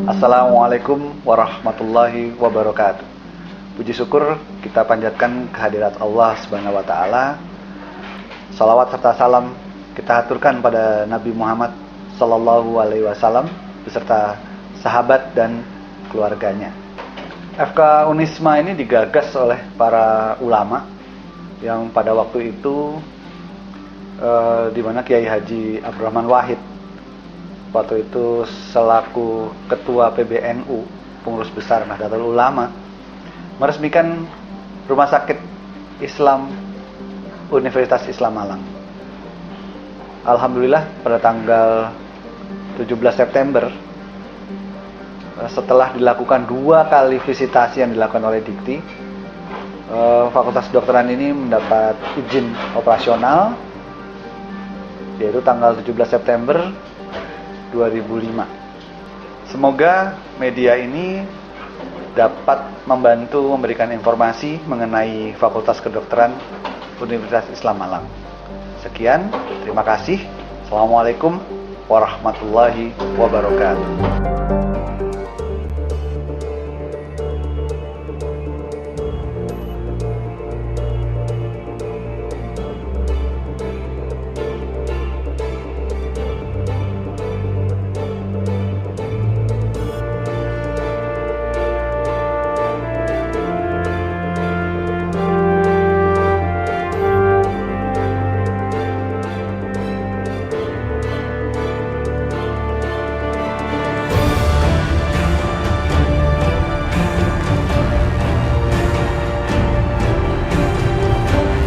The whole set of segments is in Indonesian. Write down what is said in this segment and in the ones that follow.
Assalamualaikum warahmatullahi wabarakatuh. Puji syukur kita panjatkan kehadirat Allah Subhanahu wa taala. Salawat serta salam kita aturkan pada Nabi Muhammad sallallahu alaihi wasallam beserta sahabat dan keluarganya. FK Unisma ini digagas oleh para ulama yang pada waktu itu di mana Kiai Haji Abdurrahman Wahid waktu itu selaku Ketua PBNU, Pengurus Besar Nahdlatul Ulama, meresmikan Rumah Sakit Islam Universitas Islam Malang. Alhamdulillah pada tanggal 17 September setelah dilakukan 2 kali visitasi yang dilakukan oleh Dikti, Fakultas Kedokteran ini mendapat izin operasional yaitu tanggal 17 September 2005. Semoga media ini dapat membantu memberikan informasi mengenai Fakultas Kedokteran Universitas Islam Malang. Sekian, terima kasih. Assalamualaikum warahmatullahi wabarakatuh.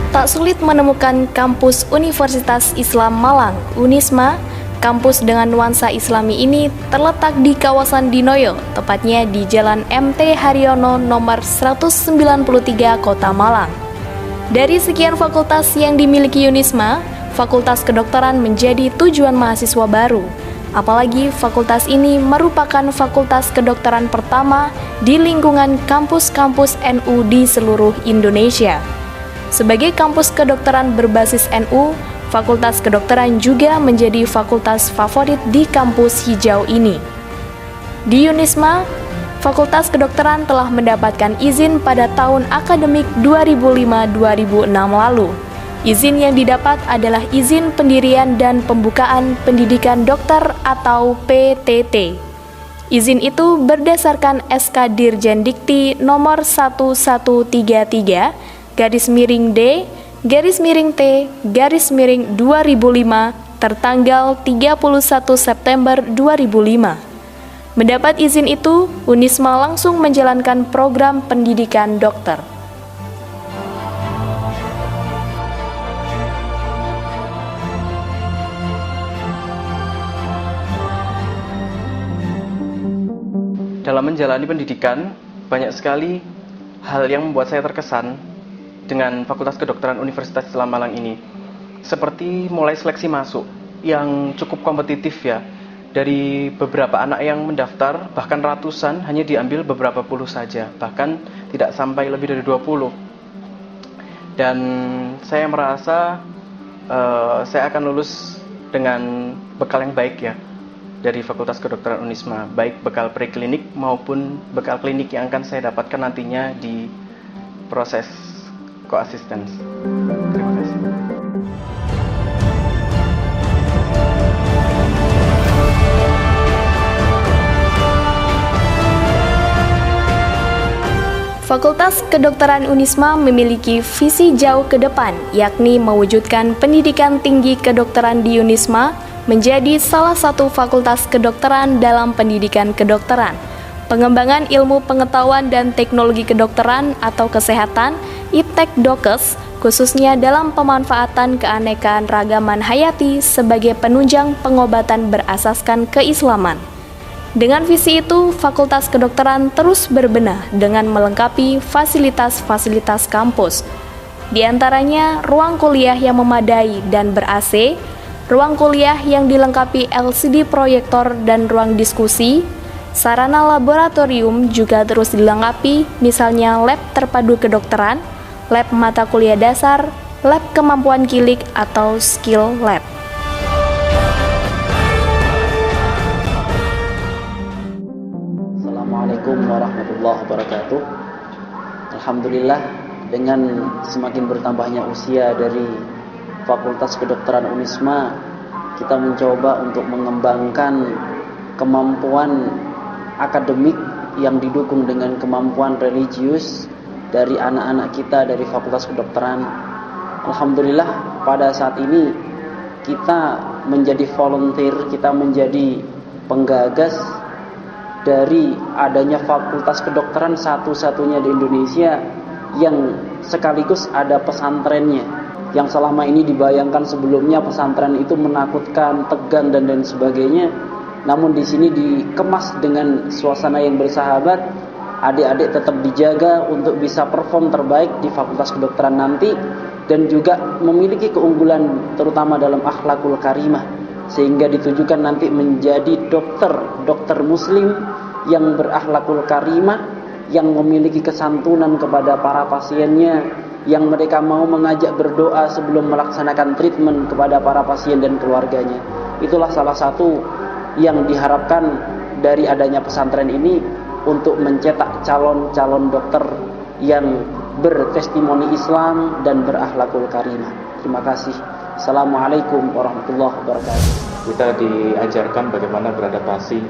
Tak sulit menemukan kampus Universitas Islam Malang, Unisma. Kampus dengan nuansa Islami ini terletak di kawasan Dinoyo, tepatnya di Jalan MT Haryono nomor 193 Kota Malang. Dari sekian fakultas yang dimiliki Unisma, Fakultas Kedokteran menjadi tujuan mahasiswa baru. Apalagi fakultas ini merupakan fakultas kedokteran pertama di lingkungan kampus-kampus NU di seluruh Indonesia. Sebagai kampus kedokteran berbasis NU, Fakultas Kedokteran juga menjadi fakultas favorit di kampus hijau ini. Di Unisma, Fakultas Kedokteran telah mendapatkan izin pada tahun akademik 2005-2006 lalu. Izin yang didapat adalah izin pendirian dan pembukaan pendidikan dokter atau PTT. Izin itu berdasarkan SK Dirjen Dikti nomor 1113-D-T-2005 tertanggal 31 September 2005. Mendapat izin itu, Unisma langsung menjalankan program pendidikan dokter. Dalam menjalani pendidikan, banyak sekali hal yang membuat saya terkesan dengan Fakultas Kedokteran Universitas Islam Malang ini. Seperti mulai seleksi masuk yang cukup kompetitif ya. Dari beberapa anak yang mendaftar, bahkan ratusan, hanya diambil beberapa puluh saja. Bahkan tidak sampai lebih dari 20. Dan saya merasa saya akan lulus dengan bekal yang baik ya dari Fakultas Kedokteran Unisma, baik bekal preklinik maupun bekal klinik yang akan saya dapatkan nantinya di proses co-assistance. Terima kasih. Fakultas Kedokteran Unisma memiliki visi jauh ke depan, yakni mewujudkan pendidikan tinggi kedokteran di Unisma menjadi salah satu fakultas kedokteran dalam pendidikan kedokteran. Pengembangan ilmu pengetahuan dan teknologi kedokteran atau kesehatan, IPTEK-Dokes, khususnya dalam pemanfaatan keanekaan ragaman hayati sebagai penunjang pengobatan berasaskan keislaman. Dengan visi itu, Fakultas Kedokteran terus berbenah dengan melengkapi fasilitas-fasilitas kampus. Di antaranya ruang kuliah yang memadai dan ber-AC, ruang kuliah yang dilengkapi LCD proyektor dan ruang diskusi. Sarana laboratorium juga terus dilengkapi, misalnya lab terpadu kedokteran, lab mata kuliah dasar, lab kemampuan kilik atau skill lab. warahmatullahi wabarakatuh. Alhamdulillah, dengan semakin bertambahnya usia dari Fakultas Kedokteran Unisma, kita mencoba untuk mengembangkan kemampuan akademik yang didukung dengan kemampuan religius dari anak-anak kita dari Fakultas Kedokteran. Alhamdulillah, pada saat ini kita menjadi volunteer, kita menjadi penggagas dari adanya Fakultas Kedokteran satu-satunya di Indonesia yang sekaligus ada pesantrennya. Yang selama ini dibayangkan sebelumnya pesantren itu menakutkan, tegang dan lain sebagainya. Namun di sini dikemas dengan suasana yang bersahabat. Adik-adik tetap dijaga untuk bisa perform terbaik di Fakultas Kedokteran nanti, dan juga memiliki keunggulan terutama dalam akhlakul karimah, sehingga ditujukan nanti menjadi dokter muslim yang berakhlakul karimah, yang memiliki kesantunan kepada para pasiennya, yang mereka mau mengajak berdoa sebelum melaksanakan treatment kepada para pasien dan keluarganya. Itulah salah satu yang diharapkan dari adanya pesantren ini, untuk mencetak calon-calon dokter yang bertestimoni Islam dan berakhlakul karimah. Terima kasih. Assalamualaikum warahmatullahi wabarakatuh. Kita diajarkan bagaimana beradaptasi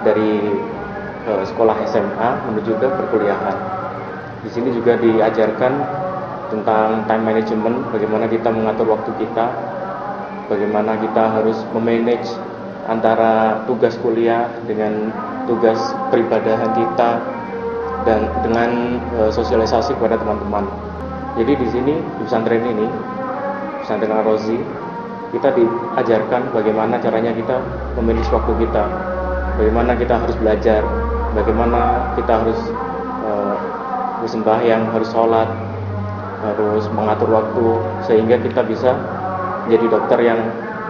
dari sekolah SMA menuju ke perkuliahan. Di sini juga diajarkan tentang time management, bagaimana kita mengatur waktu kita, bagaimana kita harus memanage antara tugas kuliah dengan tugas peribadahan kita, dan dengan sosialisasi kepada teman-teman. Jadi di sini di pesantren ini, pesantren Ar-Razi, kita diajarkan bagaimana caranya kita memanage waktu kita, bagaimana kita harus belajar, bagaimana kita harus bersembahyang, harus sholat, harus mengatur waktu, sehingga kita bisa menjadi dokter yang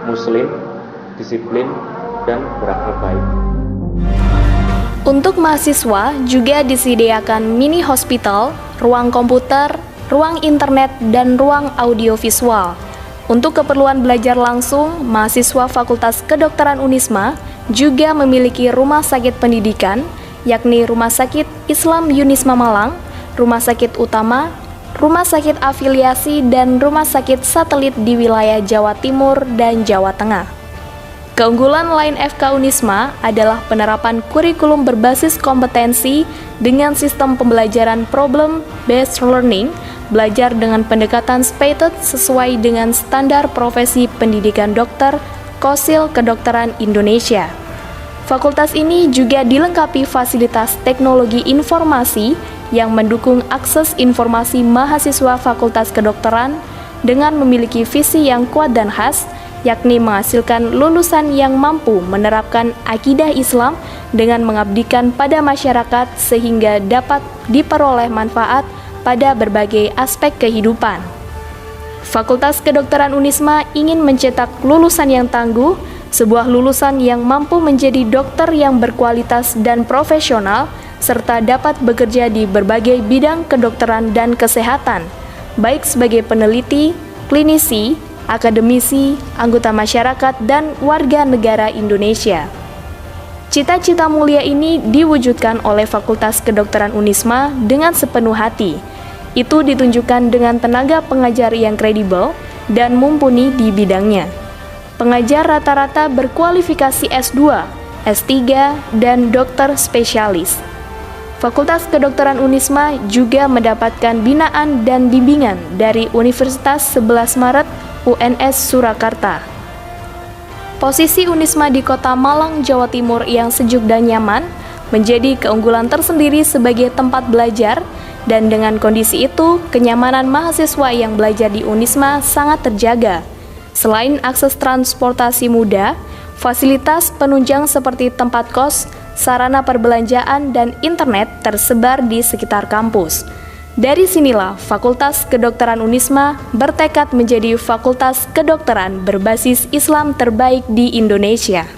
muslim, disiplin, dan berakhlak baik. Untuk mahasiswa juga disediakan mini hospital, ruang komputer, ruang internet, dan ruang audiovisual. Untuk keperluan belajar langsung, mahasiswa Fakultas Kedokteran Unisma juga memiliki rumah sakit pendidikan, yakni Rumah Sakit Islam Yunisma Malang, Rumah Sakit Utama, Rumah Sakit Afiliasi, dan Rumah Sakit Satelit di wilayah Jawa Timur dan Jawa Tengah. Keunggulan lain FK Unisma adalah penerapan kurikulum berbasis kompetensi dengan sistem pembelajaran problem-based learning, belajar dengan pendekatan SPATED sesuai dengan standar profesi pendidikan dokter Kosil Kedokteran Indonesia. Fakultas ini juga dilengkapi fasilitas teknologi informasi yang mendukung akses informasi mahasiswa Fakultas Kedokteran dengan memiliki visi yang kuat dan khas, yakni menghasilkan lulusan yang mampu menerapkan akidah Islam dengan mengabdikan pada masyarakat sehingga dapat diperoleh manfaat pada berbagai aspek kehidupan. Fakultas Kedokteran Unisma ingin mencetak lulusan yang tangguh, sebuah lulusan yang mampu menjadi dokter yang berkualitas dan profesional, serta dapat bekerja di berbagai bidang kedokteran dan kesehatan, baik sebagai peneliti, klinisi, akademisi, anggota masyarakat, dan warga negara Indonesia. Cita-cita mulia ini diwujudkan oleh Fakultas Kedokteran Unisma dengan sepenuh hati. Itu ditunjukkan dengan tenaga pengajar yang kredibel dan mumpuni di bidangnya. Pengajar rata-rata berkualifikasi S2, S3, dan dokter spesialis. Fakultas Kedokteran Unisma juga mendapatkan binaan dan bimbingan dari Universitas 11 Maret UNS Surakarta. Posisi Unisma di Kota Malang, Jawa Timur yang sejuk dan nyaman menjadi keunggulan tersendiri sebagai tempat belajar, dan dengan kondisi itu, kenyamanan mahasiswa yang belajar di Unisma sangat terjaga. Selain akses transportasi mudah, fasilitas penunjang seperti tempat kos, sarana perbelanjaan, dan internet tersebar di sekitar kampus. Dari sinilah Fakultas Kedokteran Unisma bertekad menjadi fakultas kedokteran berbasis Islam terbaik di Indonesia.